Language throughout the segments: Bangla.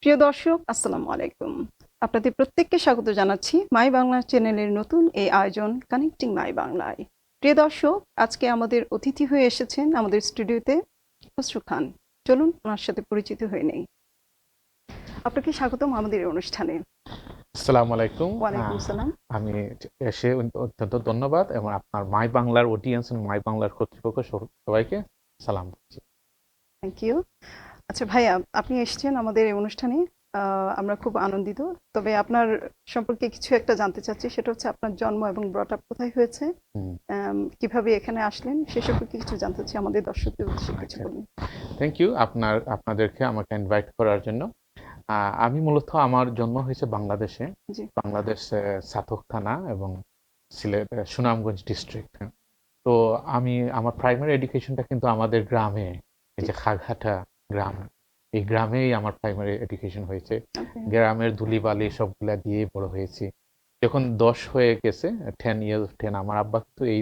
প্রিয় দর্শক, আসসালামু আলাইকুম। আপনাদের প্রত্যেককে স্বাগত জানাচ্ছি মাই বাংলা চ্যানেলের নতুন এই আয়োজন কানেক্টিং মাই বাংলায়। প্রিয় দর্শক, আজকে আমাদের অতিথি হয়ে এসেছেন আমাদের স্টুডিওতে খসরু খান। চলুন ওনার সাথে পরিচিত হয়ে নেই। আপনাকে স্বাগতম আমাদের এই অনুষ্ঠানে। আসসালামু আলাইকুম। ওয়ালাইকুম সালাম। আমি এসে অত্যন্ত ধন্যবাদ এবং আপনার মাই বাংলার অডিয়েন্স এবং মাই বাংলার কর্তৃপক্ষ সবাইকে সালাম দিচ্ছি। Thank you. আচ্ছা ভাইয়া, আপনি এসেছেন আমাদের এই অনুষ্ঠানে, আমরা খুব আনন্দিত। তবে আপনার সম্পর্কে কিছু একটা জানতে চাচ্ছি, সেটা হচ্ছে আপনার জন্ম এবং ব্রট আপ কোথায় হয়েছে, কিভাবে এখানে আসলেন, সে সম্পর্কে কিছু জানতে চাচ্ছি। আমাদের দর্শকদের উদ্দেশ্যে কিছু বলুন। থ্যাংক ইউ আপনাদেরকে আমাকে ইনভাইট করার জন্য। আমি মূলত আমার জন্ম হয়েছে বাংলাদেশে, বাংলাদেশ সাতক থানা এবং সিলেট সুনামগঞ্জ ডিস্ট্রিক্ট। তো আমি আমার প্রাইমারি এডুকেশনটা কিন্তু আমাদের গ্রামে, এই যে খাগহাটা গ্রাম, এই গ্রামেই আমার প্রাইমারি এডুকেশন হয়েছে। গ্রামের ধুলিবালি সবগুলা দিয়ে বড় হয়েছি। যখন 10 হয়ে গেছে, 10 ইয়ার্স 10, আমার আব্বা তো এই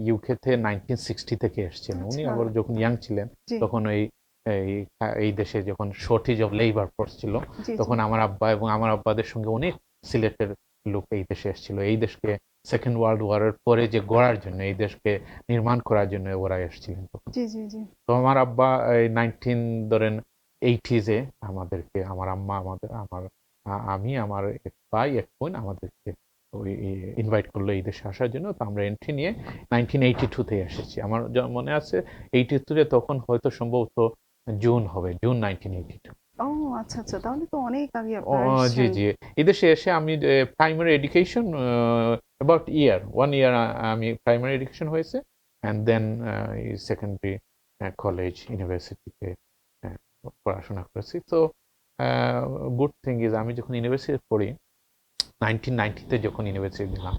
ইউকেতে 1960 থেকে এসেছেন। উনি আবার যখন ইয়াং ছিলেন তখন এই দেশে যখন শর্টেজ অফ লেবার ফোর্স ছিল, তখন আমার আব্বা এবং আমার আব্বাদের সঙ্গে অনেক সিলেটের লোক এই দেশে এসেছিল। এই দেশকে সেকেন্ড ওয়ার্ল্ড ওয়ারের পরে যে গড়ার জন্য, এই দেশকে নির্মাণ করার জন্য ওরা এসেছিলেন। তো আমার আব্বা এই 1980s আমাদেরকে, আমার আম্মা, আমি, আমার এক ভাই এক বোন, আমাদেরকে ওই ইনভাইট করলো এই দেশে আসার জন্য। তো আমরা এন্ট্রি নিয়ে 1982-তে এসেছি। আমার মনে আছে 82-তে, তখন হয়তো সম্ভবত জুন হবে, জুন 1982। ও আচ্ছা আচ্ছা, তাহলে তো অনেক আগে জি আপনারা জি, এদেশে এসে আমি primary education about one year আমি প্রাইমারি এডুকেশন হয়েছে, অ্যান্ড দেন সেকেন্ডারি কলেজ ইউনিভার্সিটিতে পড়াশোনা করেছি। তো গুড থিং ইজ, আমি যখন ইউনিভার্সিটি পড়ি 1990-তে, যখন ইউনিভার্সিটি দিলাম,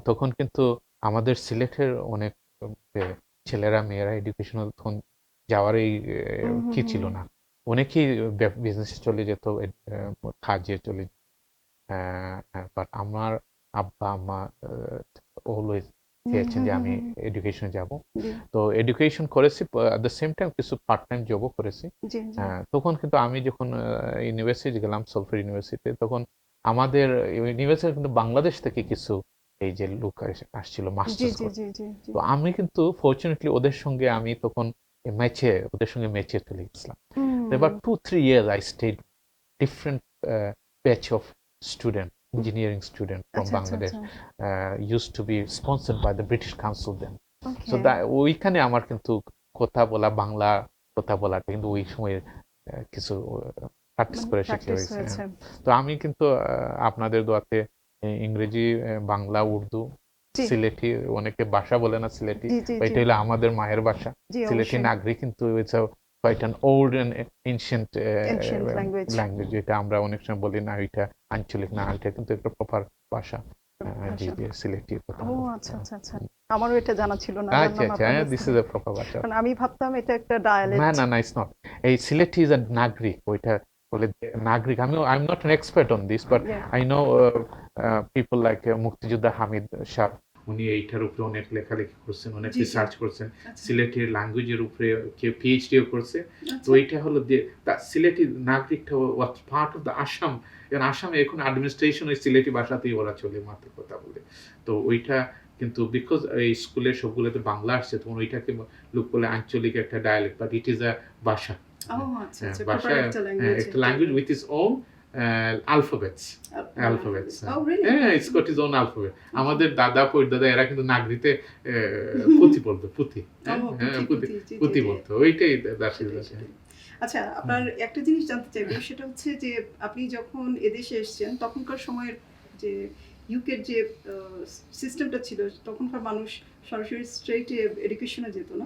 তখন কিন্তু আমাদের সিলেটের অনেক ছেলেরা মেয়েরা এডুকেশনাল তখন যাওয়ার এই কি ছিল না, অনেকেই বিজনেসে চলে যেত, কাজে চলে। বাট আমার আব্বা আম্মা অলওয়েজ চেয়েছেন যে আমি এডুকেশনে যাব। তো এডুকেশন করেছি, অ্যাট দ্য সেম টাইম কিছু পার্ট টাইম জবও করেছি। তখন কিন্তু আমি যখন ইউনিভার্সিটি গেলাম, সলফের ইউনিভার্সিটিতে, তখন আমাদের ইউনিভার্সিটি কিন্তু বাংলাদেশ থেকে কিছু এই যে লোক আসছিল মাস্টার্স করতে। তো আমি কিন্তু ফরচুনেটলি ওদের সঙ্গে আমি তখন ওদের সঙ্গে ম্যাচে চলে গেছিলাম। About 2-3 years I stayed different batch of student, engineering student from Bangladesh, used to be sponsored by the British Council then. So ওইখানে আমার কিন্তু কথা বলা, বাংলা কথা বলাটা কিন্তু ওই সময় কিছু প্র্যাকটিস করে শিখে হয়েছে। তো আমি কিন্তু আপনাদের দোয়াতে ইংরেজি, বাংলা, উর্দু, সিলেটি, অনেকে ভাষা বলে না সিলেটি, এটা হলো আমাদের মায়ের ভাষা। সিলেটি নাগরিক কিন্তু quite an old and ancient language, যেটা আমরা অনেক সময় বলি না এটা আঞ্চলিক, না, এটা কিন্তু একটা প্রপার ভাষা। সিলেটি কথা। ও আচ্ছা আচ্ছা আচ্ছা, আমারও এটা জানা ছিল না। আচ্ছা আচ্ছা, দিস ইজ আ প্রপার ভাষা। কারণ আমি ভাবতাম এটা একটা ডায়ালেক্ট। না না না, ইটস নট। এই সিলেটি ইজ আ নাগরিক, ওইটা বলে নাগরিক। I am not an expert on this, but I know people like মুক্তিযোদ্ধা হামিদ শাহ, উনি এইটার উপরে অনেক লেখালেখি করছেন, অনেক রিসার্চ করছেন, সিলেটের ল্যাঙ্গুয়েজের উপরে কেউ পিএইচডিও করছে। তো এইটা হলো যে সিলেটি নাগরিকটা was part of the Assam. কারণ আসামে এখন অ্যাডমিনিস্ট্রেশন ওই সিলেটি ভাষাতেই ওরা চলে, মাত্র কথা বলে। তো ওইটা কিন্তু বিকজ এই স্কুলে সবগুলোতে বাংলা আসছে, তখন ওইটাকে লোক বলে আঞ্চলিক একটা dialect, but it is a ভাষা। ভাষা, একটা language with its own alphabets. হ্যাঁ, it's got its own alphabet. আমাদের দাদা পরদাদা এরা কিন্তু নাগরিতে পুঁথি বলতো, পুঁথি বলতো, ওইটাই দাসী। আচ্ছা, আপনার একটা জিনিস জানতে চাইবো, সেটা হচ্ছে যে আপনি যখন এদেশে এসেছেন তখনকার সময়ের যে ইউকের যে সিস্টেমটা ছিল, তখনকার মানুষ সরাসরি স্ট্রেইট এডুকেশনে যেত না,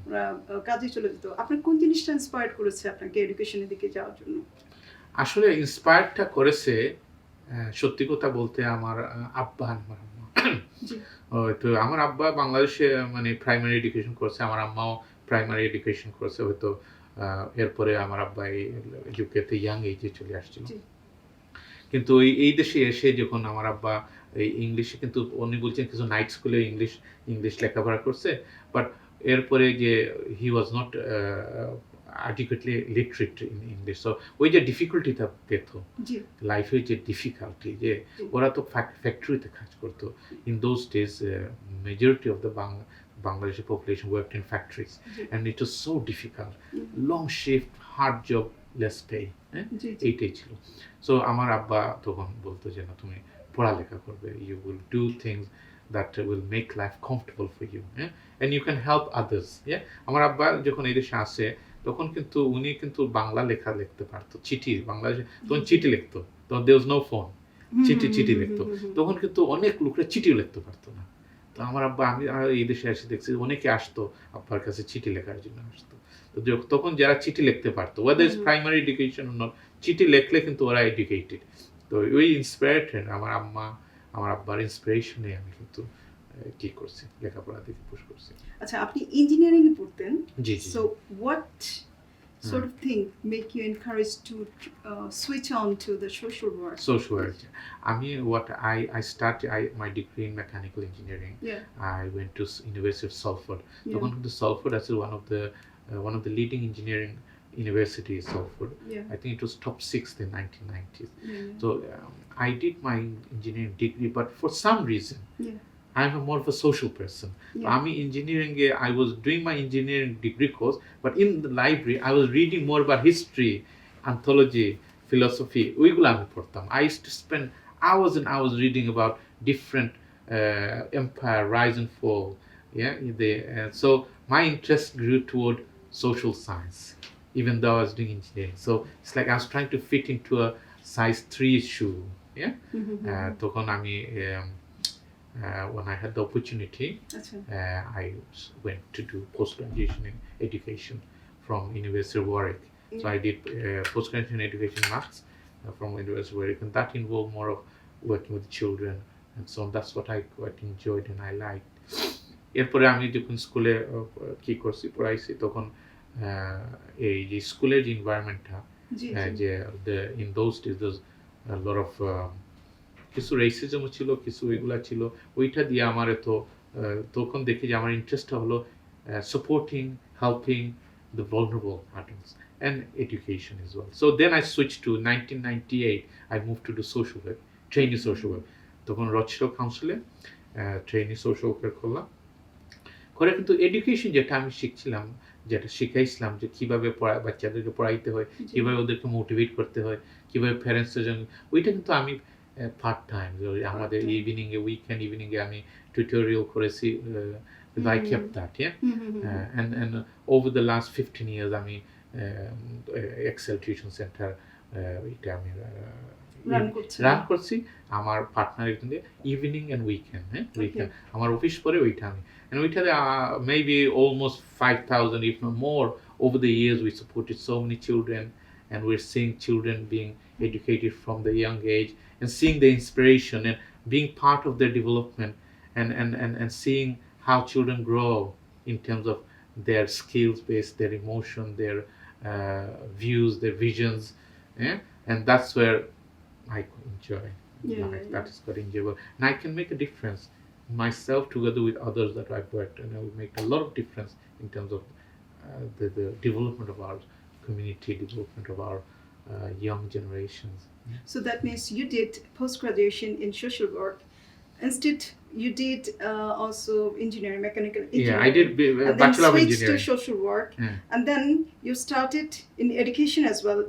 ওরা কাজে চলে যেত। আপনার কোন জিনিসটা ইন্সপায়ার করেছে আপনাকে এডুকেশনের দিকে যাওয়ার জন্য? আসলে ইন্সপায়ারটা করেছে, সত্যি কথা বলতে, আমার আব্বা, তো আমার আব্বা বাংলাদেশে মানে প্রাইমারি এডুকেশন করছে, আমার আম্মাও প্রাইমারি এডুকেশন করছে। হয়তো এরপরে আমার আব্বা ইউকেতে ইয়াং এজে চলে আসছিল। কিন্তু এই দেশে এসে যখন আমার আব্বা এই ইংলিশে, কিন্তু উনি বলছেন কিছু নাইট স্কুলে ইংলিশ লেখাপড়া করছে, বাট এরপরে যে he was not adequately literate in English. So ওই যে ডিফিকাল্টিটা পেত জি লাইফে যে ডিফিকাল্টি যে জি ওরা তো ফ্যাক্টরিতে কাজ করতো in those days majority of the Bangladeshi population worked in factories G and it was so difficult long shift hard job less pay হ্যাঁ জি জি এইটাই ছিল সো আমার আব্বা তখন বলতো যে না তুমি পড়ালেখা করবে you will do things that will make life comfortable for you হ্যাঁ and you can help others হ্যাঁ আমার আব্বা যখন এই দেশে আসে তখন কিন্তু উনি কিন্তু বাংলা লেখা লিখতে পারতো চিঠি বাংলাদেশে তখন চিঠি লিখতো তখন দেয়ার ওয়াজ নো ফোন চিঠি লিখতো তখন কিন্তু অনেক লোকরা চিঠিও লিখতে পারতো না তো আমার আব্বা আমি এই দেশে এসে দেখছি অনেকে আসতো আব্বার কাছে চিঠি লেখার জন্য আসতো তো তখন যারা চিঠি লিখতে পারতো weather is primary education not চিঠি লিখলে কিন্তু ওরা এডুকেটেড তো ওই ইন্সপায়ার্ড আমার আম্মা আমার আব্বার ইন্সপিরেশনে আমি কিন্তু কি করছি লেখাপড়া দিকে পুশ করছি আচ্ছা আপনি ইঞ্জিনিয়ারিং এ পড়তেন জি জি so what sort of thing make you encouraged to switch on to the social work? Social work. I mean, what I started my degree in mechanical engineering. Yeah. I went to University of Salford. Yeah. So the Salford is one of the leading engineering universities. Salford. Yeah. I think it was top 6 in 1990s. Yeah. So I did my engineering degree, but for some reason. Yeah. I'm more of a social person. Yeah. I'm engineering. I was doing my engineering degree course, but in the library, I was reading more about history, anthology, philosophy. ওইগুলো আমি পড়তাম. I used to spend hours and hours reading about different empire rise and fall. Yeah, so my interest grew toward social science, even though I was doing engineering. So it's like I was trying to fit into a size 3 shoe. Yeah, তখন আমি when I had the opportunity, I went to do post-graduation in education from University of Warwick. So I did post-graduation in education maths from University of Warwick, and that involved more of working with children and so on. That's what I quite enjoyed and I liked. এরপরে আমি যখন স্কুলে কি করছি পড়াইছি তখন এই যে স্কুলের যে এনভায়রনমেন্টটা যে in those days there's a lot of কিছু রেসিজমও ছিল কিছু এগুলা ছিল ওইটা দিয়ে আমার তখন দেখি যে আমার ইন্টারেস্টটা হলো supporting helping the vulnerable adults and education as well so then I switched to 1998 I moved to do social work trainee social work তখন রচনা কাউন্সিলে trainee social worker করলাম করে কিন্তু এডুকেশন যেটা আমি শিখছিলাম যেটা শিখাইছিলাম যে কিভাবে বাচ্চাদেরকে পড়াইতে হয় কিভাবে ওদেরকে মোটিভেট করতে হয় কিভাবে প্যারেন্টসের জন্য ওইটা কিন্তু আমি পার্ট টাইম আমাদের ইভিনিং এ উইকেন্ড ইভিনিং এ আমি টিউটোরিয়াল করেছি I kept that and over the last 15 years আমি এক্সেল টিউশন সেন্টার এটা আমি রান করছি আমার পার্টনার এখানে ইভিনিং এন্ড উইকেন্ড উইকেন্ড আমার অফিস পরে ওইটা আমি and ওইটাতে maybe almost 5,000 if not more over the years we supported so many children and we're seeing children being educated from the young age and seeing the inspiration and being part of their development and seeing how children grow in terms of their skills based their emotion their views their visions and that's where I enjoy life that is quite enjoyable and I can make a difference myself together with others that I've worked and I will make a lot of difference in terms of the development of our community development of our young generations. So that means you did post-graduation in social work. Instead, you did also engineering, mechanical engineering. Yeah, I did Bachelor of Engineering. Engineering. To social work, and then you started in education as well.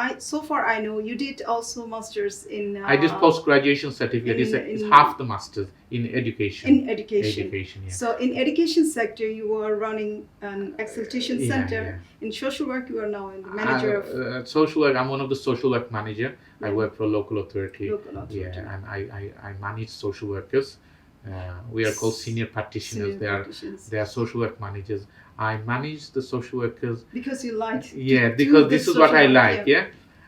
I so far I know you did also masters in. I did post-graduation certificate. It's half the masters in education. In education. Yeah. So in education sector, you were running an exaltation center. In social work, you are now in the manager of. Social work. I'm one of the social work manager. I work for a local authority. Local authority. Yeah, and I manage social workers. We are called senior practitioners. They are social work managers. I manage the social workers because you like. Yeah, because this is what I like. Yeah,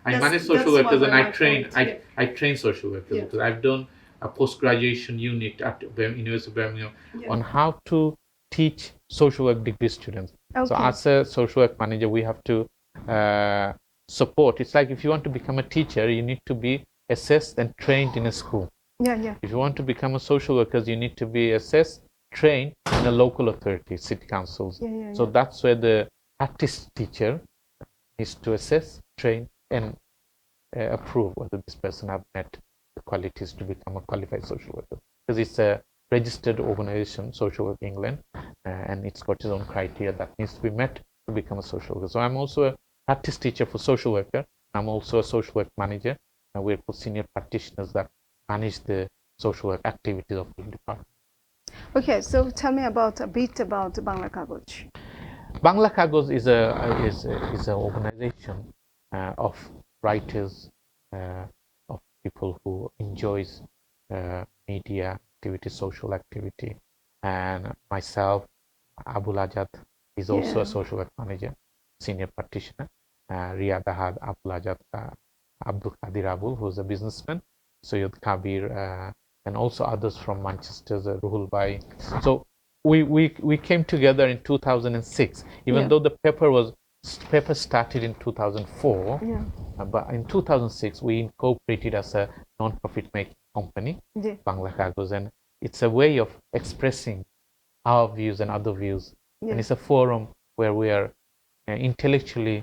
I manage social workers and I train. I train social workers because I've done a post-graduation unit at University of Birmingham on how to teach social work degree students. Okay. So as a social work manager, we have to support. It's like if you want to become a teacher, you need to be assessed and trained in a school. If you want to become a social worker, you need to be assessed, trained in a local authority, city councils. So that's where the practice teacher is to assess, train, and approve whether this person have met the qualities to become a qualified social worker. Because it's a registered organization, Social Work England, and it's got its own criteria that needs to be met to become a social worker. So I'm also a practice teacher for social worker. I'm also a social work manager, and we're senior practitioners that manage the social work activities of the department. Okay, so tell me a bit about Bangla Kagoj. Bangla Kagoj is an organization of writers, of people who enjoys media activity, social activity, and myself, Abul Ajad, is also a social work manager, senior practitioner. Riyad Ahad, Abul Ajad, Abdul Qadir Abul, who's a businessman, Sayyid Kabir, and also others from Manchester, Ruhul Bhai. So we came together in 2006, even though the paper started in 2004. But in 2006 we incorporated as a non-profit making company, Bangla Kagoj, and it's a way of expressing our views and other views, and it's a forum where we are intellectually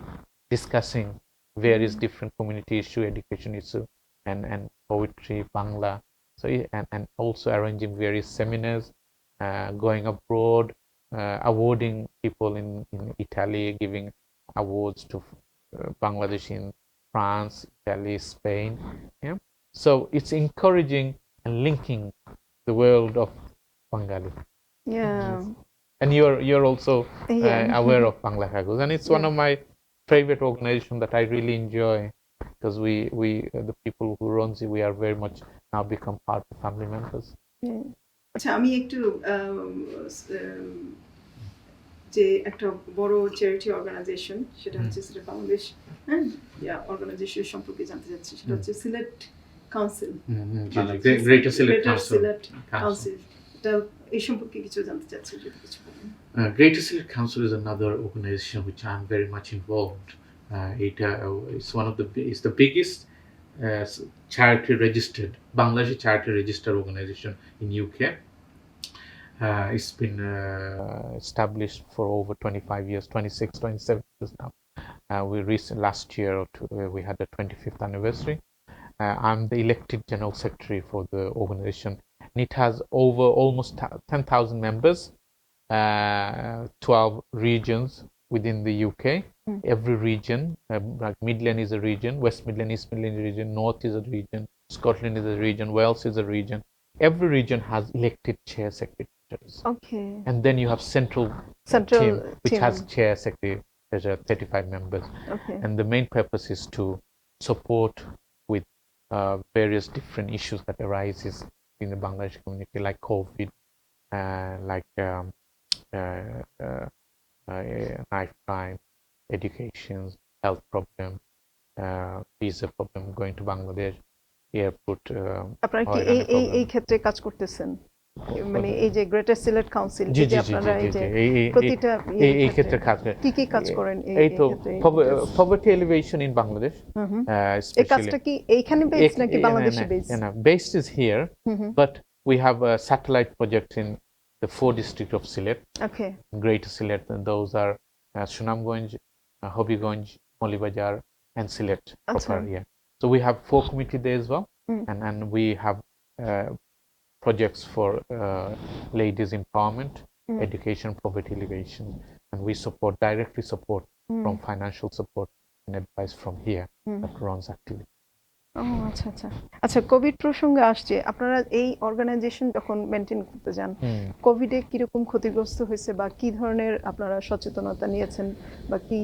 discussing various different community issue, education issue, and poetry, Bangla. So and also arranging various seminars, going abroad, awarding people in Italy, giving awards to Bangladesh in France, Italy, Spain. Yeah. So it's encouraging and linking the world of Bengali. Yeah. And you're also aware of Bangla Kagoj, and it's one of my favorite organizations that I really enjoy, because we the people who runs it, we are very much now become part of family members. আচ্ছা, আমি একটু যে একটা বড় চ্যারিটি অর্গানাইজেশন, সেটা হচ্ছে সিলেট বাংলাদেশ অর্গানাইজেশন সম্পর্কে জানতে চাচ্ছি। সেটা হচ্ছে Sylhet council, greater Sylhet council. এটা এই সম্পর্কে কিছু জানতে চাচ্ছি, যদি কিছু বলেন। Greater Sillet Council is another organization which I'm very much involved. It's it's the biggest charity registered Bangladeshi charity registered organization in UK. It's been established for over 25 years, 26, 27 years now. Last year we had the 25th anniversary. I'm the elected general secretary for the organization, and it has over almost 10,000 members, 12 regions within the UK. Every region, like Midland is a region, West Midland, East Midland is a region, North is a region, Scotland is a region, Wales is a region. Every region has elected chair secretaries. Okay. And then you have central team, which has chair secretary. There's 35 members. Okay. And the main purpose is to support with various different issues that arises in the Bangladesh community, like COVID, like knife crime, education, health problem, visa problem, going to Bangladesh, airport. আপনারা কি এই ক্ষেত্রে কাজ করতেছেন? মানে এই যে গ্রেটার সিলেট কাউন্সিল, যে আপনারা এই যে প্রতিটা এই ক্ষেত্রে কাজ করেন, কি কাজ করেন এই তো poverty elevation in Bangladesh, এই কাজটা কি এইখানে বেসড নাকি বাংলাদেশে based? Based is here, but we have a satellite project in the 4 districts of Sylhet. Okay. Greater Sylhet, and those are Sunamganj, Hobiganj, Molibajar, and Sylhet proper. Yeah. So we have 4 committees there as well, and we have projects for ladies empowerment, education, poverty alleviation, and we directly support from financial support and advice from here that runs activity. আচ্ছা আচ্ছা আচ্ছা, কোভিড প্রসঙ্গে আসছে, আপনারা এই অর্গানাইজেশন যখন মেনটেন করতে যান, কোভিডে কিরকম ক্ষতিগ্রস্ত হয়েছে বা কি ধরনের আপনারা সচেতনতা নিয়েছেন, বা কি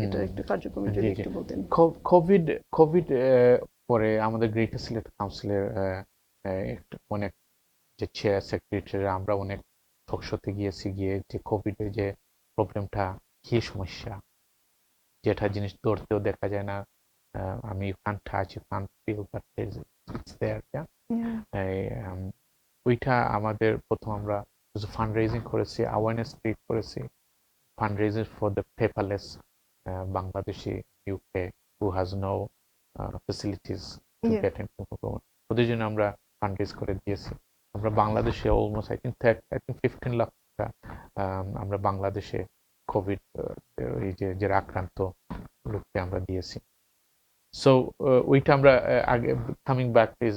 এটা একটু কার্যক্রম যদি একটু বলতেন। কোভিড পরে আমাদের গ্রেটার সিলেট কাউন্সিলের অনেক যে চেয়ার সেক্রেটারি, আমরা অনেক টকশোতে গিয়েছি, গিয়ে যে কোভিডের যে প্রবলেমটা, কি সমস্যা, যেটা জিনিস ধরতেও দেখা যায় না, you can't touch, you can't feel, but it's there. ওইটা আমাদের প্রথম আমরা ফান্ড রেজিং করেছি, অ্যাওয়ারনেস ক্রিয়েট করেছি, fund raising for the paperless Bangladeshi UK who has no facilities to get into government, ওদের জন্য আমরা ফান্ড রেজ করে দিয়েছি। আমরা বাংলাদেশে অলমোস্ট আই থিঙ্ক 15 লাখ টাকা আমরা বাংলাদেশে কোভিড এই যে যারা আক্রান্ত লোককে আমরা দিয়েছি। সো ওইটা আমরা আগে coming back is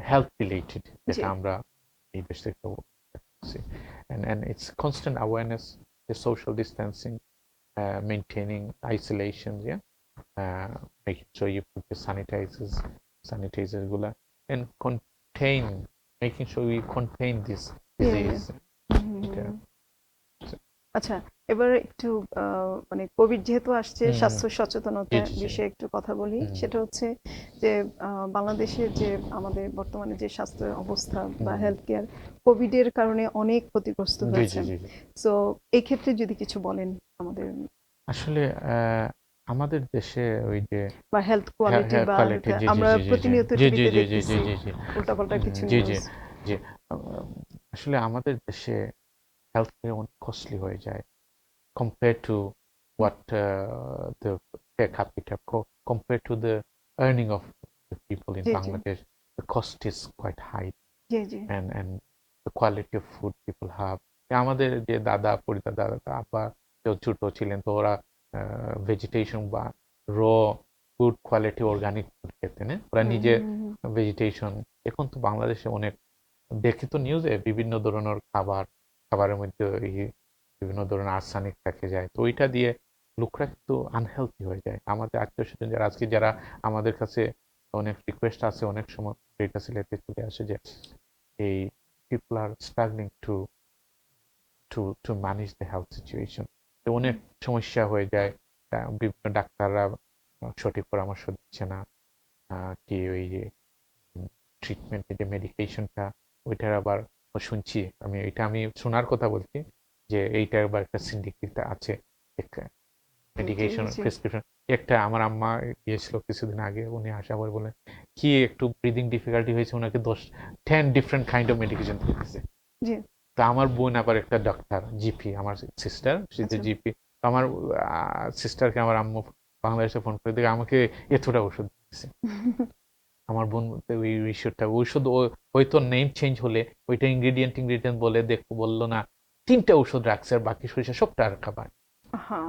health related, যেটা আমরা এই দেশ থেকে করছি। And it's constant awareness, the social distancing, maintaining isolation, yeah, making sure you put the sanitizers gula, and making sure we contain this disease. আচ্ছা, এবার একটু মানে কোভিড যেহেতু আসছে, স্বাস্থ্য সচেতনতা বিষয়ে একটু কথা বলি। সেটা হচ্ছে যে বাংলাদেশের যে আমাদের বর্তমানে যে স্বাস্থ্য অবস্থা বা হেলথ কেয়ার কোভিডের কারণে অনেক ক্ষতিগ্রস্ত হয়েছে। সো এই ক্ষেত্রে যদি কিছু বলেন আমাদের। আসলে আমাদের দেশে ওই যে বা হেলথ কোয়ালিটি বা আমরা প্রতিনিয়ত টিভিতে দেখতেছি উল্টাপাল্টা কিছু নিউজ। জি, আসলে আমাদের দেশে হেলথ কেয়ার অনেক কস্টলি হয়ে যায় compared to what the per capita, compared to the earning of the people in Bangladesh. The cost is quite high, and the quality of food people have. আমাদের যে দাদা পরিদাদা আব্বা ছোট ছিলেন, তো ওরা ভেজিটেশন বা র গুড কোয়ালিটি অর্গানিক ফুড খেতেন, ওরা নিজে ভেজিটেশন। এখন তো বাংলাদেশে অনেক দেখি তো নিউজে বিভিন্ন ধরনের খাবারের মধ্যে বিভিন্ন ধরনের আর্সানিক থেকে যায়, তো ওইটা দিয়ে লোকরা কিন্তু আনহেলথি হয়ে যায়। আমাদের আত্মীয় স্বজন যারা আজকে যারা আমাদের কাছে অনেক রিকোয়েস্ট আছে, অনেক সময় ডেটা সিলেটে চলে আসে যে এই people R struggling to manage the health situation, অনেক সমস্যা হয়ে যায়। বিভিন্ন ডাক্তাররা সঠিক পরামর্শ দিচ্ছে না, কি ওই যে ট্রিটমেন্টের যে মেডিকেশনটা ওইটার আবার শুনছি আমি শোনার কথা বলছি যে এইটার আবার একটা সিন্ডিকেট আছে, মেডিকেশন প্রেসক্রিপশন। একটা আমার আম্মা গিয়েছিল কিছুদিন আগে, উনি আসা পরে বলেন কি একটু ব্রিদিং ডিফিকাল্টি হয়েছে, ওনাকে 10 ডিফারেন্ট কাইন্ড অফ মেডিকেশন দিতেছে। তো আমার বোন আবার একটা ডাক্তার, জিপি, আমার সিস্টার জিপি, আমার সিস্টারকে আমার আম্মু বাংলাদেশে ফোন করে দেখে আমাকে এতটা ওষুধ দিচ্ছে। আমার বোন বলতে ওই ঔষধ হয়তো নেম চেঞ্জ হলে ওইটা ইনগ্রেডিয়েন্ট বলে দেখো বললো না 3টা ওষুধ রাখছে আর বাকি সরিষা সবটা আর খাবার।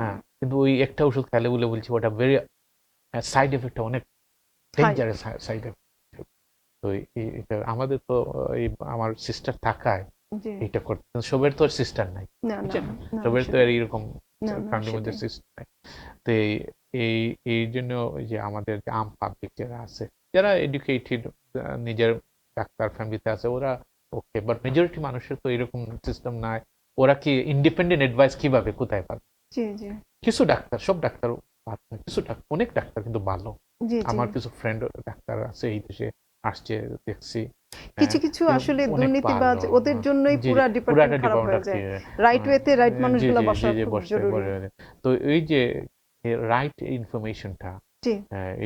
হ্যাঁ, কিন্তু ওই একটা ওষুধ খেলে বলে বলছি ওটা ভেরি সাইড এফেক্টটা অনেক ডেঞ্জারাস সাইড এফেক্ট। তো এটা আমাদের তো এই আমার সিস্টার থাকায় এটা করতে, সবের তো সিস্টার নাই, সবের তো এইরকম ফ্যামিলির মধ্যে সিস্টার নাই। তো এই জন্য যে আমাদের আম পাবলিক যারা আছে, যারা এডুকেটেড, নিজের ডাক্তার ফ্যামিলিতে আছে, ওরা ওকে, বাট মেজরিটি মানুষের তো এরকম সিস্টেম নাই। ওরা কি ইন্ডিপেন্ডেন্ট অ্যাডভাইস কিভাবে কোথায় পাবে? কিছু ডাক্তার, সব ডাক্তার কিছু অনেক ডাক্তার কিন্তু ভালো। আমার কিছু ফ্রেন্ড ডাক্তার আছে এই দেশে আসছে, দেখছি কিছু আসলে দুর্নীতিবাজ, ওদের জন্যই পুরো ডিপার্টমেন্ট খারাপ হয়ে যায়। রাইট ওয়েতে রাইট মানুষগুলো বসা খুব জরুরি। তো এই যে রাইট ইনফরমেশনটা,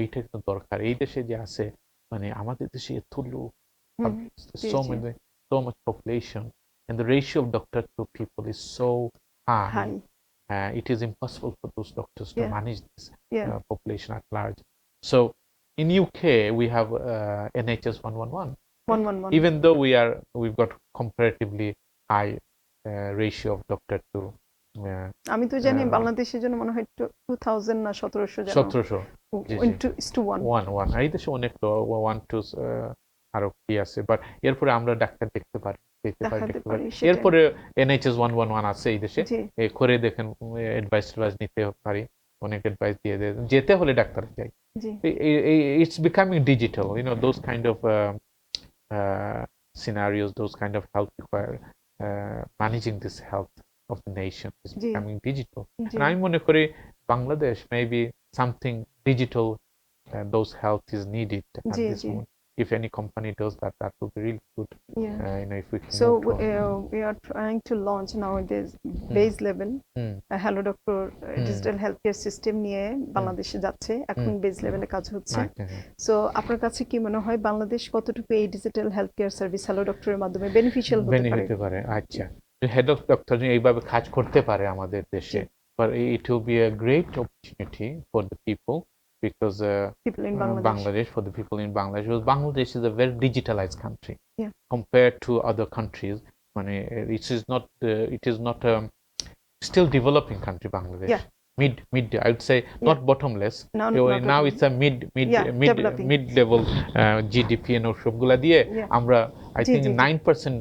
এইটা কিন্তু দরকার। এই দেশে যে আছে, মানে আমাদের দেশে এত লোক, so much population, and the ratio of doctor to people is so high. It is impossible for those doctors to manage this population at large. So in UK we have NHS 111. Even though we've got comparatively high ratio of doctor to আমি তো জানি বাংলাদেশের জন্য মনে হয় 2000 না 1700 1 এই দেশে অনেক 1 to আরো কি আছে, বাট এরপরে আমরা ডাক্তার দেখতে পারি। এরপরে NHS 111 আছে এই দেশে, করে দেখেন অ্যাডভাইস নিতে পারি, অনেক অ্যাডভাইস দিয়ে দেয়, যেতে হলে ডাক্তার যাই। It's becoming digital, those kind of scenarios, those kind of health require managing this health of the nation is becoming digital. And আমি মনে করি Bangladesh maybe something digital, those health is needed at this moment. If any company does that, that would be really good. If we can. So we are trying to launch nowadays base level Hello Doctor digital healthcare system নিয়ে বাংলাদেশে যাচ্ছে, এখন বেস লেভেলে কাজ হচ্ছে। সো আপনার কাছে কি মনে হয় বাংলাদেশ কতটুকু এই ডিজিটাল হেলথকেয়ার সার্ভিস হ্যালো ডক্টরের মাধ্যমে বেনিফিশিয়াল হতে পারে? আচ্ছা, হেড অফ ডক্টর এইভাবে কাজ করতে পারে আমাদের দেশে, but it will be a great opportunity for the people, because people in Bangladesh, for the people in Bangladesh, because Bangladesh is a very digitalized country compared to other countries. It is not a still developing country, Bangladesh. mid. I would say not bottomless. Not Now bottomless. it's a Developing. mid level GDP and সবগুলা দিয়ে আমরা I G, think G, G. 9%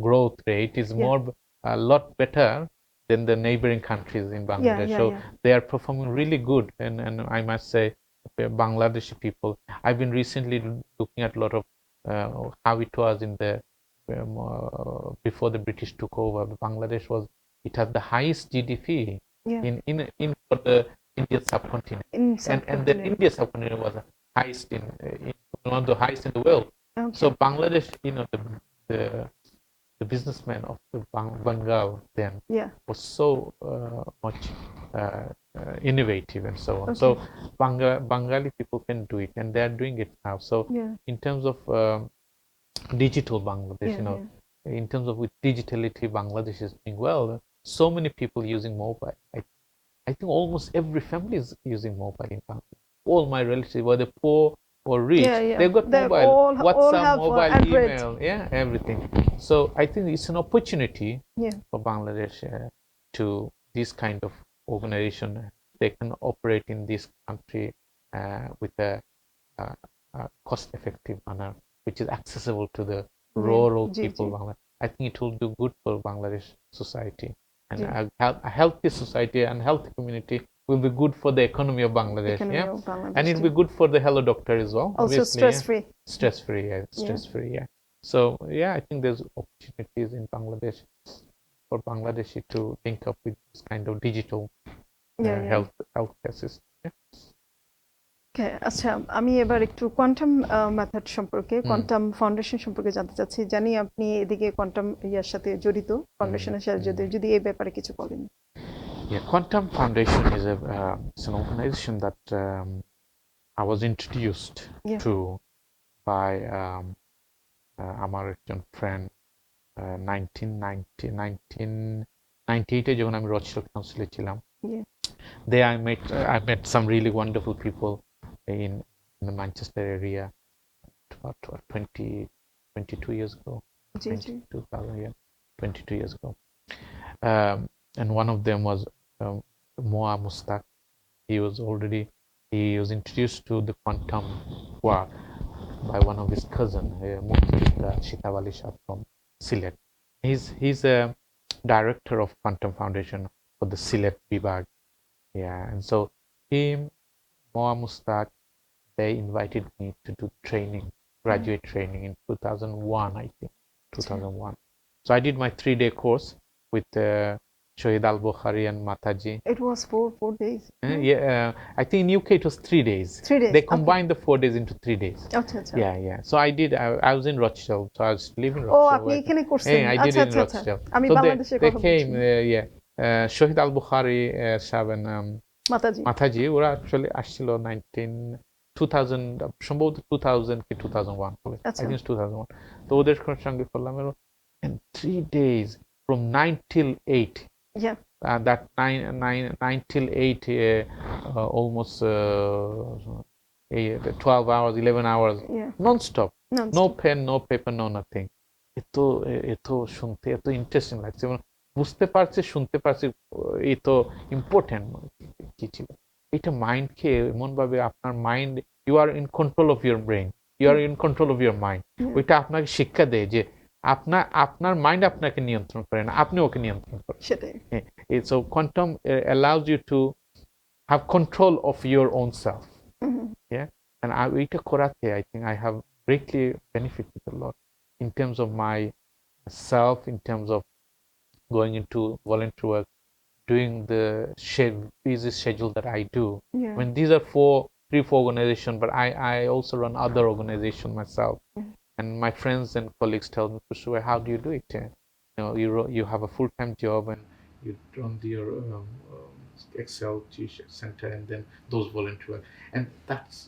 growth rate is more a lot better than the neighboring countries in Bangladesh. So they are performing really good, and I must say Bangladeshi people. I've been recently looking at a lot of how it was in the before the British took over. Bangladesh was, it has the highest GDP in for the Indian subcontinent, and then India subcontinent was the highest in one of the highest in the world. So Bangladesh, the the businessman of the Bengal then was so much innovative and so on. So Bengali people can do it, and they are doing it now. So in terms of digital Bangladesh, in terms of with digitality, Bangladesh is doing well. So many people using mobile. I think almost every family is using mobile in Bangladesh. All my relatives, whether poor or rich, they've got mobile, WhatsApp, mobile, email, everything. So I think it's an opportunity for Bangladesh to this kind of organization. They can operate in this country with a cost-effective manner, which is accessible to the rural people. I think it will do good for Bangladesh society, and a healthy society and healthy community will be good for the economy of Bangladesh. And it will be good for the Hello Doctor as well. Also stress-free. Stress-free, stress-free. So I think there's opportunities in Bangladesh for Bangladeshi to link up with this kind of digital healthcare system. আচ্ছা, আমি এবার একটু কোয়ান্টাম মেথড সম্পর্কে, কোয়ান্টাম ফাউন্ডেশন সম্পর্কে জানতে চাচ্ছি। জানি আপনি এদিকে কোয়ান্টাম ইয়ার সাথে জড়িত, ফাউন্ডেশনের সাথে যদি এই ব্যাপারে কিছু বলেন। Quantum Foundation is it's an organization that I was introduced to by আমার একজন friend 1998 যখন আমি রচনা কাউন্সিলে ছিলাম। There I met some really wonderful people in the Manchester area about 22 years ago. 22 years ago. And one of them was Moa Mustaq. He was introduced to the quantum work by one of his cousin, Shitab Ali Shah from Sylhet. He's a director of Quantum Foundation for the Sylhet Vibag. And so him, Moa Mustaq, they invited me to do training, graduate training in 2001, I think, 2001. So I did my 3-day course with Shohid Al-Bukhari and Mataji. It was 4 days. I think in UK it was 3 days. 3 days. They combined the 4 days into 3 days. Yeah. So I did. I was in Rothschild, so I was living in Rothschild. আপনি এখানে করছেন? I did in Rothschild. আমি বাংলাদেশে they came, Shohid Al-Bukhari Shab and Mataji ওরা actually আসছিল 2000 সম্ভবত 2000 কি 2001 বলে। I think it's 2001. তো ওদের সঙ্গে করলাম, and 3 days from 9 till 8. That 9 till 8, almost 12 hours, 11 hours, non-stop. No pen, no paper, no nothing. এত শুনতে এত ইন্টারেস্টিং লাগছে, বুঝতে পারছি, শুনতে পারছি, এই তো ইম্পর্টেন্ট কি ছিল। এটা মাইন্ডকে এমন ভাবে, আপনার mind, you are in control of your brain, you are in control of your mind. ওইটা আপনাকে শিক্ষা দেয় যে আপনার মাইন্ড আপনাকে নিয়ন্ত্রণ করে না, আপনি ওকে নিয়ন্ত্রণ করেন। So quantum allows you to have control of your own self. And এটা করাতে I think I have greatly benefited a lot in terms of my self, in terms of going into volunteer work, doing the busy schedule that I do. When these are 3-4 organizations, but I also run other organizations myself. And my friends and colleagues tell me, Khosru, how do you do it? You have a full-time job and you run your Excel center and then those volunteer work. And that's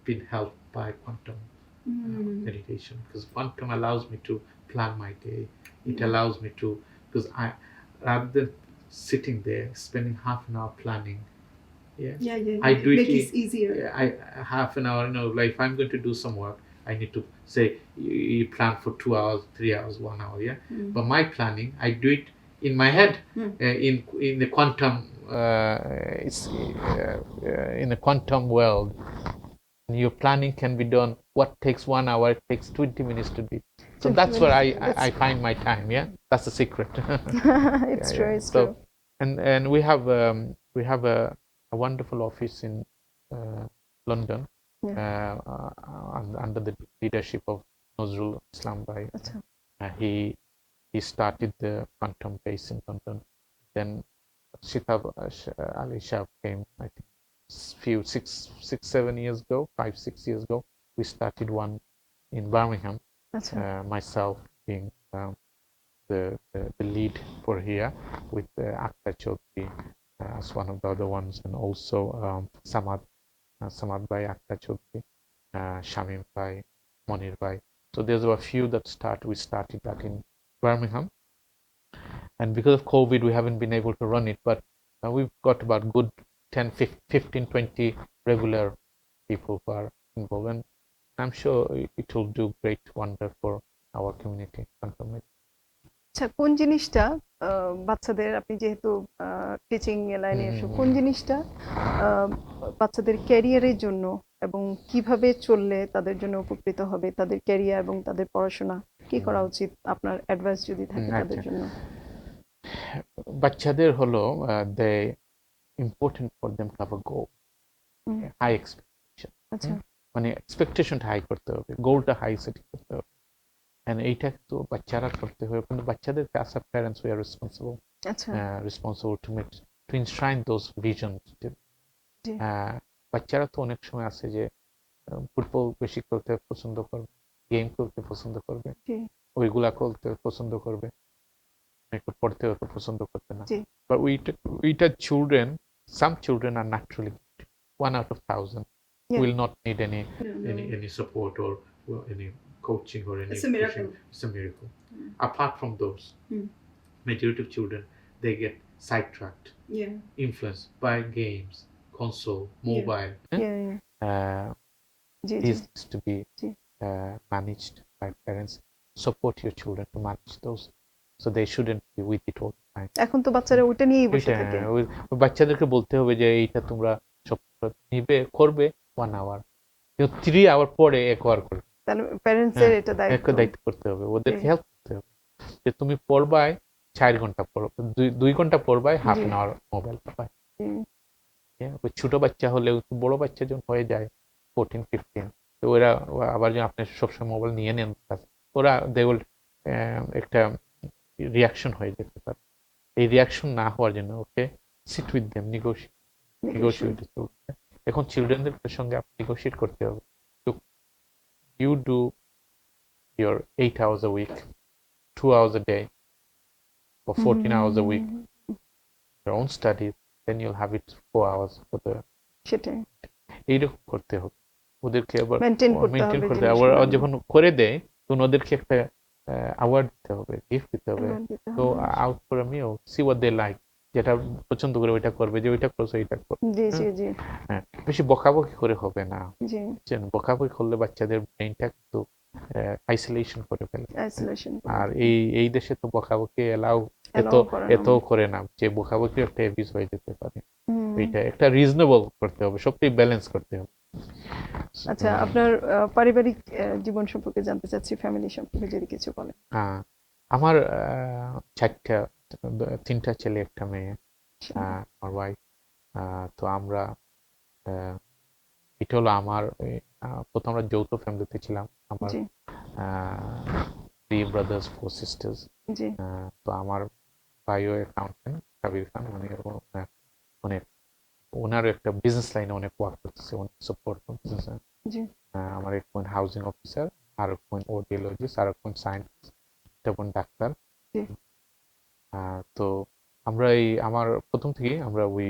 been helped by quantum meditation, because quantum allows me to plan my day. It allows me to, because rather than sitting there spending half an hour planning, I do it easier. I half an hour, like if I'm going to do some work, I need to say you plan for 2 hours, 3 hours, 1 hour, but my planning, I do it in my head, in the quantum it's in a quantum world. Your planning can be done. What takes 1 hour, it takes 20 minutes to do. So 20 that's where minutes, I find my time. Yeah, that's the secret. it's Yeah, true, yeah. it's So true. and we have a wonderful office in London Yeah. under the leadership of Nazrul Islam Bhai. আচ্ছা, He started the quantum base in London. Then Shitab Ali Shah came, I think, few 7 years ago, 5 6 years ago. We started one in Birmingham. আচ্ছা, Myself being the lead for here, with Akhtar Chaudhry as one of the other ones, and also Samad Bhai, Akhtar Chaudhry, Shamim Bhai, Monir Bhai. So there's a few we started that in Birmingham. And because of COVID, we haven't been able to run it, but we've got about good 10, 15, 20 regular people who are involved, and I'm sure it will do great wonder for our community. আচ্ছা, কোন জিনিসটা বাচ্চাদের, আপনি যেহেতু টিচিং লাইনে এসো, কোন জিনিসটা বাচ্চাদের ক্যারিয়ারের জন্য এবং কিভাবে চললে তাদের জন্য উপকৃত হবে, তাদের ক্যারিয়ার এবং তাদের পড়াশোনা কি করা উচিত, আপনার অ্যাডভাইস যদি থাকে তাদের জন্য? বাচ্চাদের হলো they important for them to have a goal, high expectation. আচ্ছা, মানে এক্সপেকটেশনটা হাই করতে হবে, গোলটা হাই সেট করতে হবে। And এইটা তো বাচ্চারা করতে হবে, কিন্তু বাচ্চাদেরকে as a parents we are আচ্ছা, responsible to enshrine those visions. বাচ্চারা তো অনেক সময় আছে যে ফুটবল বেশি খেলতে পছন্দ করবে, গেম খেলতে পছন্দ করবে, ওইগুলা করতে পছন্দ করবে, পড়তে অত পছন্দ করবে না। But we children, some children are naturally gifted. 1 out of 1,000 will not need any support or any coaching or any. It's a miracle. It's a miracle. Apart from those, majority of children, they get sidetracked, influenced by games, console, mobile. These needs to be managed by parents. Support your children to manage those, so they shouldn't be with it all the time. এখন তো বাচ্চারা ওটা নিয়েই বসে থাকে। বাচ্চাদেরকে বলতে হবে যে এইটা তোমরা সব নিবে, করবে 1 hour, 3 hour পরে 1 hour করবে। তাহলে প্যারেন্টসের এটা দায়িত্ব করতে হবে, ওদেরকে হেল্প করতে হবে যে তুমি পড়বায় 4 ঘন্টা পড়ো, 2 ঘন্টা পড়বায় হাফ অ্যান আওয়ার মোবাইল পাবায়। ছোট বাচ্চা হলেও, বড় বাচ্চা যখন হয়ে যায় 14 15, তো ওরা আবার যখন আপনি সবসময় মোবাইল নিয়ে নেন, ওরা দে উইল একটা রিয়াকশন হয়ে যেতে পারে। এই রিয়াকশন না হওয়ার জন্য ওকে সিট উইথ দেম, নেগোশিয়েট। এখন চিলড্রেনদের সঙ্গে আপনি নেগোশিয়েট করতে হবে। You do your 8 hours a week, 2 hours a day, or 14 hours a week, your own studies, then you'll have it 4 hours for the. সেটাই এইরকম করতে হবে ওদেরকে, আবার মেইনটেইন করতে হবে। আবার যখন করে দেয় তখন ওদেরকে একটা অ্যাওয়ার্ড দিতে হবে, গিফট দিতে হবে। তো out for a meal, see what they like, যেটা পছন্দ করে ওইটা করবে, যে ওইটা করছে ওইটা করবে। জি জি জি, হ্যাঁ, বেশি বকাবকি করে হবে না। জি, বকাবকি করলে বাচ্চাদের ব্রেইনটা কিন্তু আইসোলেশন করে ফেলে। আইসোলেশন। আর এই দেশে তো বকাবকি এত করে না, যে বকাবকি একটা অ্যাবিউজ হয়ে যেতে পারে। এটা একটা রিজনেবল করতে হবে, সবটাই ব্যালেন্স করতে হবে। আচ্ছা, আপনার পারিবারিক জীবন সম্পর্কে জানতে চাচ্ছি, ফ্যামিলি সম্পর্কে যদি কিছু বলেন। আমার 3টা ছেলে, 1টা মেয়ে, আমার ওয়াইফ। তো আমরা এটা হলো আমার প্রথম, আমরা যৌথ ফ্যামিলিতে ছিলাম। আমার 3 brothers 4 sisters। তো আমার ভাইও অ্যাকাউন্টেন্ট, কাবির খান, মানে ওনারও একটা বিজনেস লাইনে অনেক ওয়ার্ক করতেছে, অনেক সাপোর্ট করতেছে। আমার এক পয়েন্ট হাউজিং অফিসার, আর এক পয়েন্ট অডিওলজিস্ট, আর এক পয়েন্ট সায়েন্টিস্ট, একটা পয়েন্ট ডাক্তার। তো আমরা আমার প্রথম থেকেই আমরা we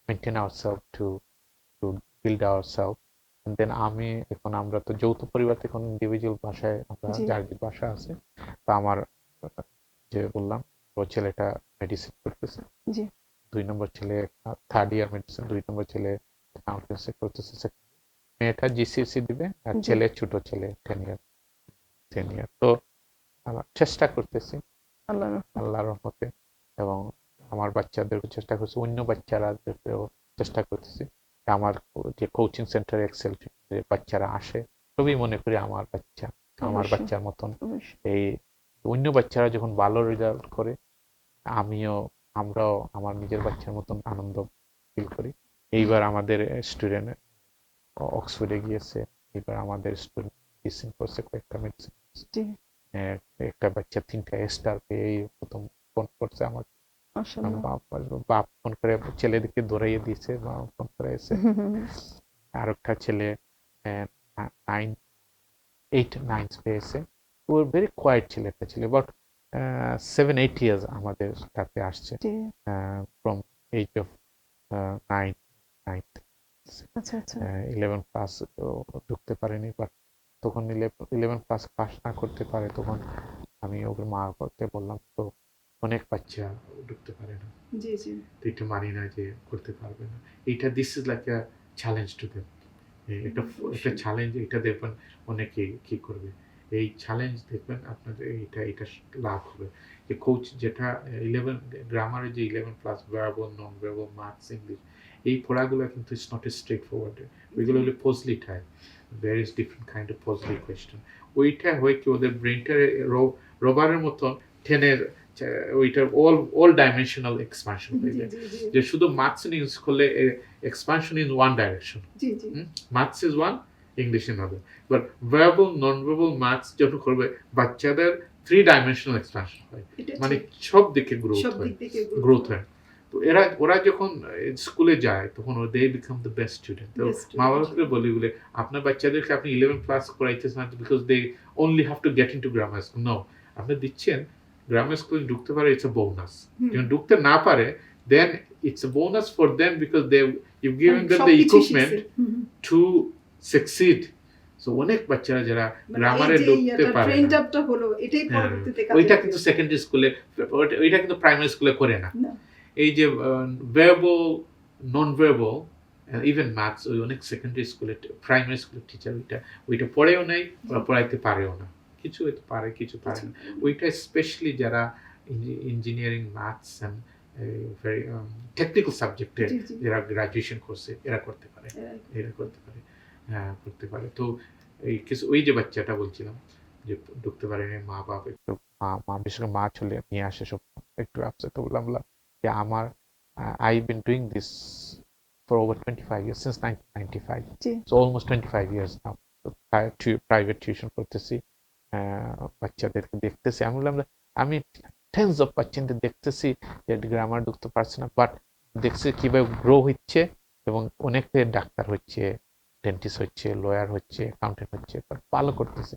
maintain ourselves to build ourselves. Then এখন আমরা তো যৌথ পরিবার, এখন ইন্ডিভিজুয়াল বাসায় আমরা, যার যে বাসা আছে। তো আমার যে বললাম, ও ছেলেটা মেডিসিন করতেছে, 2 নম্বর ছেলে 3rd ইয়ার মেডিসিন, 2 নম্বর ছেলে অ্যাকাউন্টেন্সি করতেছে, মেয়েটা জিসিএসসি দিবে, আর ছোট ছেলে 10 ইয়ার। তো চেষ্টা করতেছি আল্লাহর রহমতে। এবং আমার বাচ্চাদেরকে চেষ্টা করছি, অন্য বাচ্চারাদেরকেও চেষ্টা করতেছি। আমার যে কোচিং সেন্টার এক্সেল বাচ্চারা আসে, সবই মনে করি আমার বাচ্চা, আমার অবশ্যই, বাচ্চার মতন। অবশ্যই। এই অন্য বাচ্চারা যখন ভালো রেজাল্ট করে, আমরাও আমার নিজের বাচ্চার মতন আনন্দ ফিল করি। এইবার আমাদের স্টুডেন্ট অক্সফোর্ডে গিয়েছে, এবার আমাদের স্টুডেন্ট মেডিসিন করছে, কয়েকটা মেডিসিন, জি, একটা বাচ্চা 3টা স্টার পেয়ে এই প্রথম ফোন করছে আমাকে। মাশাআল্লাহ। বাপ ফোন করে ছেলেদেরকে দৌড়াইয়ে দিয়েছে, বা ফোন করে এসে। আর একটা ছেলে 8-9 পেয়েছে। ও ভেরি কোয়াইট ছেলেটা ছিল, বাট 7-8 ইয়ার্স আমাদের সাথে আসছে, জি, ফ্রম এইজ অফ 9 আচ্ছা, আচ্ছা। 11 ক্লাস ঢুকতে পারেনি, বাট তখন 11 ক্লাস পাস না করতে পারে, তখন আমি ওকে মা করতে বললাম, তো অনেক বাচ্চা ঢুকতে পারে না, জি জি তো এটা মানি না যে করতে পারবে না। এইটা this is like a challenge to them. এটা একটা চ্যালেঞ্জ, এটা দেখবেন অনেকে কি করবে, এই চ্যালেঞ্জ দেখবেন আপনাদের এটা লাভ হবে। যে কোচ যেটা 11 গ্রামারের যে 11 plus verbal, non verbal, maths, English, এই পড়াগুলো কিন্তু it's not a straight forward, ওইগুলো হলো puzzle type, various different kind of puzzle question. ওইটা হয় কি ওদের ব্রেনটা রবারের মতন টেনে, ওইটার অল ডাইমেনশনাল এক্সপানশন হয়ে যায়। যে শুধু মাথস ইউজ করলে expansion in one direction, G G maths is one, English in other. But verbal, non verbal, maths যখন করবে, বাচ্চাদের 3 ডাইমেনশনাল এক্সপানশন হয়, মানে সব দিকে গ্রোথ হয়। তো ওরা যখন স্কুলে যায়, তখন they become the best student. তো মা বাবাকে বলি বলে, আপনার বাচ্চাদেরকে আপনি 11 ক্লাস করাইতেছেন না because they only have to get into grammar school, no, আপনি দিচ্ছেন গ্রামার স্কুলে ঢুকতে পারে, ইটস এ বোনাস। যখন ঢুকতে না পারে, then it's a bonus for them, because you've given them the equipment to succeed. So অনেক বাচ্চারা যারা গ্রামারে ঢুকতে পারে না, ওইটা কিন্তু সেকেন্ডারি স্কুলে, ওইটা কিন্তু প্রাইমারি স্কুলে করে না। এই যে verbal, non verbal, even maths, ওই অনেক সেকেন্ডারি স্কুলে, প্রাইমারি স্কুলের টিচার ওইটা পড়েও নাই, ওরা পড়াইতে পারেও না, কিছু হয়তো পারে, কিছু পারে না। ওইটা স্পেশালি যারা engineering, maths and very technical সাবজেক্টে যারা গ্রাজুয়েশন করছে, এরা করতে পারে, করতে পারে। তো এই কিছু, ওই যে বাচ্চাটা বলছিলাম যে ঢুকতে পারেনি, মা বাপ একটু, মা বিশেষ করে মা চলে নিয়ে আসে সব, একটু আপসেট। তো বললাম যে আমার I've been doing this for over 25 years, since 1995, so almost 25 years now. Private tuition করতেছি, বাচ্চাদেরকে দেখতেছি। আমি বললাম আমি টেন্স অফ বাচ্চাদের দেখতেছি যে গ্রামার ঢুকতে পারছে না, বাট দেখছি কিভাবে গ্রো হচ্ছে, এবং অনেকে ডাক্তার হচ্ছে, ডেন্টিস্ট হচ্ছে, লয়ার হচ্ছে, অ্যাকাউন্টেন্ট হচ্ছে, ভালো করতেছে।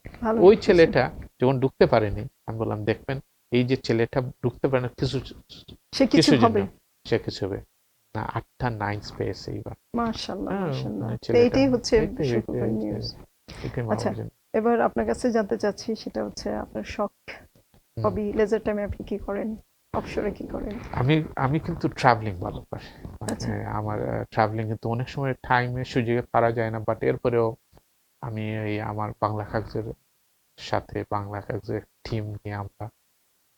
ওই ছেলেটা যখন ঢুকতে পারেনি, আমি বললাম দেখবেন, এই যে ছেলেটা ঢুকতে পারে না, কিছু হবে, সে কিছু হবে না। 8টা 9 পেয়েছে এইবার, মাশাআল্লাহ, মাশাআল্লাহ। এইটাই হচ্ছে সুখবর নিউজ। আচ্ছা, এবার আপনার কাছে জানতে চাচ্ছি, সেটা হচ্ছে আপনার শখ, হবি, লেজার টাইমে আপনি কি করেন, অবসরে কি করেন? আমি কিন্তু ট্রাভেলিং ভালোবাসি। আমার ট্রাভেলিং কিন্তু অনেক সময় টাইমে সুযোগে পারা যায় না, বাট এরপরেও আমি এই আমার বাংলা কাগজের সাথে, বাংলা কাগজের টিম নিয়ে আমরা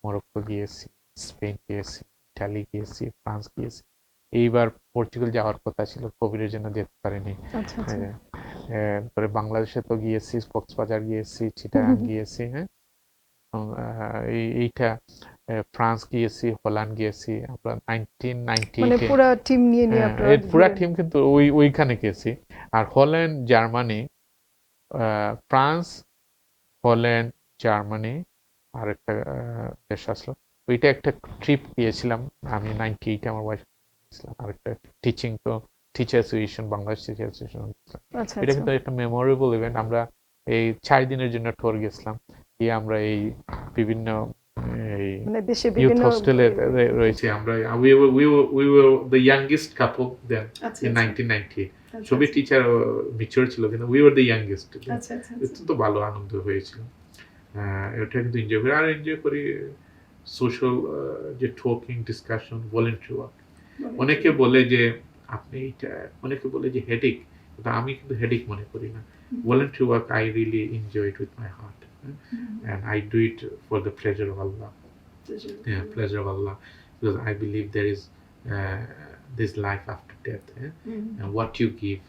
মরক্কো গিয়েছি, স্পেন গিয়েছি, ইটালি গিয়েছি, ফ্রান্স গিয়েছি। এইবার পর্তুগাল যাওয়ার কথা ছিল, কোভিডের জন্য যেতে পারিনি। পরে বাংলাদেশে তো গিয়েছি, কক্সবাজার গিয়েছি, চিটাগাং গিয়েছি, এইটা ফ্রান্স গিয়েছি, হল্যান্ড গিয়েছি আমরা 1998, মানে পুরো টিম নিয়ে আপনারা? পুরো টিম কিন্তু ওইখানে গেছি। আর Holland, Germany, France, Holland, Germany, আর একটা দেশ আসলো, ওইটা একটা ট্রিপ গিয়েছিলাম আমি 98, আমার ওয়াইফ ছিলাম। আর একটা teacher association, Bangladesh teacher association, এটা কিন্তু একটা মেমোরেবল ইভেন্ট। আমরা এই 4 দিনের জন্য ট্যুর গেছিলাম, গিয়ে আমরা এই বিভিন্ন ইউথ হোস্টেলে রয়েছে। আমরা we were the youngest couple then in 1998. সবই টিচার ম্যাচিউর ছিল, কিন্তু we were the youngest. অত্যন্ত ভালো আনন্দ হয়েছিল। এটা কিন্তু এনজয় করি। আর এনজয় করি সোশ্যাল, যে টকিং, ডিসকাশন, ভলান্টিয়ার ওয়ার্ক। অনেকে বলে যে আপনি এটা, অনেকে বলে যে হেডেক, কিন্তু আমি কিন্তু হেডেক মনে করি না। Volunteer work I really enjoy it with my heart, and I do it for the pleasure of Allah. Pleasure of Allah, because I believe there is this life after death. Mhm. And what you give,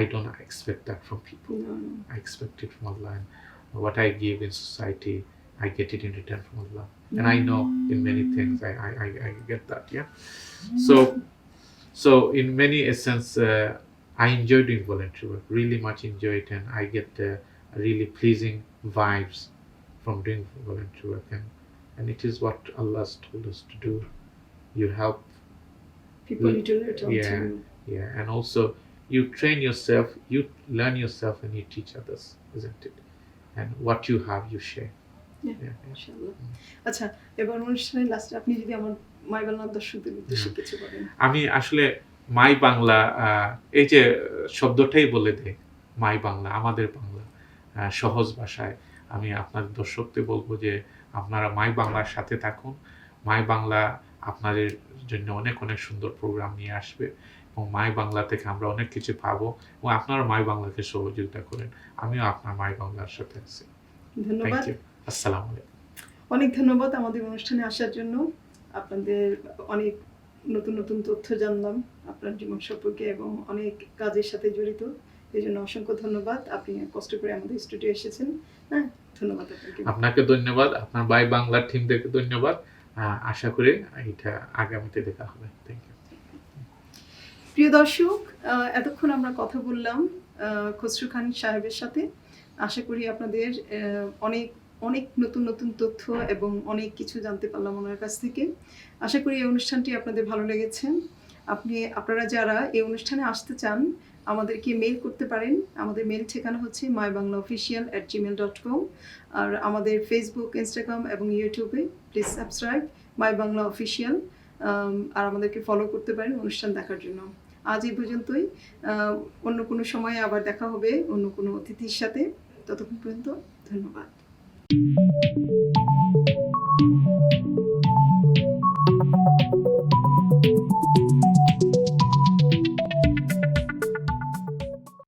I don't expect that from people. No, no. I expect it from Allah. And what I give in society, I get it in return from Allah. And I know in many things I get that. Yeah. So in many essence, I enjoy doing voluntary work. Really much enjoy it, and I get really pleasing vibes from doing voluntary work. And it is what Allah has told us to do. You help. People need to return Yeah. to you. Yeah, and also you train yourself, you learn yourself, and you teach others, isn't it? And what you have, you share. Yeah. Yeah. ইনশাআল্লাহ। আচ্ছা, এবার অনুষ্ঠানের লাস্টে আপনি যদি আমার মাই বাংলা দর্শকদের উদ্দেশ্যে হুম। কিছু বলেন। আমি আসলে মাই বাংলা, এই যে শব্দটাই বলে দেয় মাই বাংলা, আমাদের বাংলা, সহজ ভাষায়। আমি আপনার দর্শকদের বলবো যে আপনারা মাই বাংলার সাথে থাকুন। মাই বাংলা আপনাদের জন্য অনেক অনেক সুন্দর প্রোগ্রাম নিয়ে আসবে, এবং মাই বাংলা থেকে আমরা অনেক কিছু পাবো, এবং আপনারা মাই বাংলাকে সহযোগিতা করেন। আমিও আপনার মাই বাংলার সাথে আছি। ধন্যবাদ। Thank you. আসসালামু আলাইকুম। অনেক ধন্যবাদ আমাদের অনুষ্ঠানে আসার জন্য। আপনাদের অনেক নতুন নতুন তথ্য জানলাম আপনার জীবন সম্পর্কে এবং অনেক কাজের সাথে জড়িত। এই জন্য অসংখ্য ধন্যবাদ। আপনি কষ্ট করে আমাদের স্টুডিও এসেছেন। হ্যাঁ, ধন্যবাদ আপনাকে। আপনাকে ধন্যবাদ, আপনার মাই বাংলার টিমদেরকে ধন্যবাদ। আশা করি এটা আগামীতে দেখা হবে। Thank you. প্রিয় দর্শক, এতক্ষণ আমরা কথা বললাম খসরু খান সাহেবের সাথে। আশা করি আপনাদের অনেক অনেক নতুন নতুন তথ্য এবং অনেক কিছু জানতে পারলাম ওনার কাছ থেকে। আশা করি এই অনুষ্ঠানটি আপনাদের ভালো লেগেছে। আপনারা যারা এই অনুষ্ঠানে আসতে চান আমাদেরকে মেইল করতে পারেন। আমাদের মেইল ঠিকানা হচ্ছে myBanglaofficial@gmail.com। আর আমাদের ফেসবুক, ইনস্টাগ্রাম এবং ইউটিউবে please subscribe my Bangla official. আর আমাদেরকে ফলো করতে পারেন অনুষ্ঠান দেখার জন্য। আজ এই পর্যন্তই। অন্য কোনো সময়ে আবার দেখা হবে অন্য কোনো অতিথির সাথে। ততক্ষণ পর্যন্ত ধন্যবাদ।